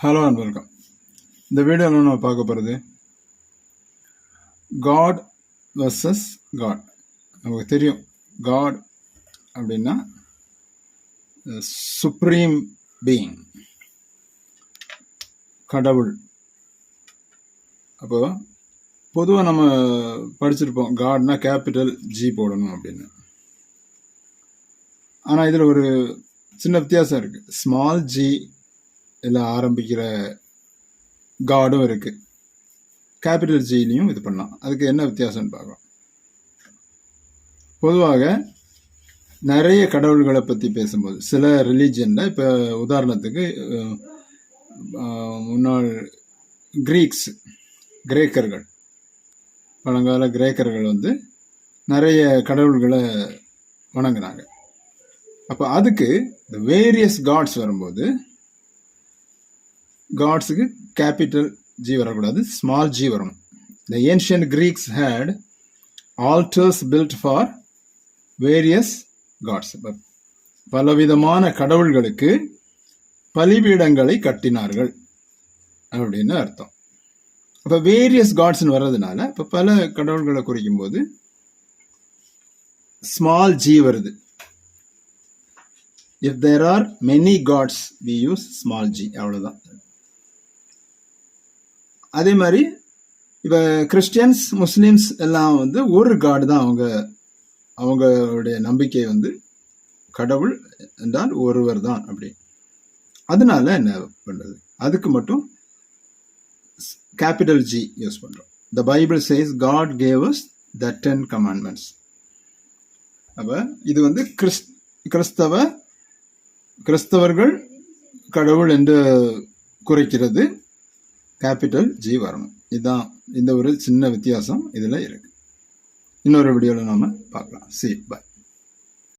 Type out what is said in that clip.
Hello and welcome. இந்த வீடியோவில் நம்ம பார்க்க போகிறது காட் வர்சஸ் காட். நமக்கு தெரியும் காட் அப்படின்னா சுப்ரீம் பீயிங், கடவுள். அப்போ பொதுவாக நம்ம படிச்சிருப்போம் காட்னா கேபிட்டல் ஜி போடணும் அப்படின்னு. ஆனால் இதில் ஒரு சின்ன வித்தியாசம் இருக்குது. ஸ்மால் ஜி எல்லாம் ஆரம்பிக்கிற காடும் இருக்கு, கேபிட்டல் ஜிலையும் இது பண்ணலாம். அதுக்கு என்ன வித்தியாசம்னு பார்க்கலாம். பொதுவாக நிறைய கடவுள்களை பற்றி பேசும்போது சில ரிலீஜியனில், இப்போ உதாரணத்துக்கு முன்னாள் கிரேக்கர்கள், பழங்கால கிரேக்கர்கள் நிறைய கடவுள்களை வணங்கினாங்க. அப்போ அதுக்கு இந்த வேரியஸ் காட்ஸ் வரும்போது காட்ஸுக்கு கேபிட்டல் ஜி வரக்கூடாது, ஸ்மால் ஜி வரணும். The ancient Greeks had altars built for various gods. பலவிதமான கடவுள்களுக்கு பலிபீடங்களை கட்டினார்கள் அப்படின்னு அர்த்தம். அப்போ வேரியஸ் காட்ஸ்ன்னு வர்றதுனால இப்போ பல கடவுள்களை குறிக்கும் போது ஸ்மால் ஜி வருது. If there are many gods, we use small g. அவ்வளோதான். அதே மாதிரி இப்போ கிறிஸ்டியன்ஸ், முஸ்லீம்ஸ் எல்லாம் ஒரு காடு தான் அவங்களுடைய நம்பிக்கை, கடவுள் என்றால் ஒருவர் தான் அப்படி. அதனால என்ன பண்றது, அதுக்கு மட்டும் கேபிட்டல் ஜி யூஸ் பண்றோம். The Bible says God gave us the 10 commandments. அப்ப இது கிறிஸ்தவர்கள் கடவுள் என்று குறைக்கிறது, கேபிட்டல் ஜி வரணும். இதுதான் இந்த ஒரு சின்ன வித்தியாசம் இதில் இருக்கு. இன்னொரு வீடியோவில் நாம பார்க்கலாம். See you. Bye.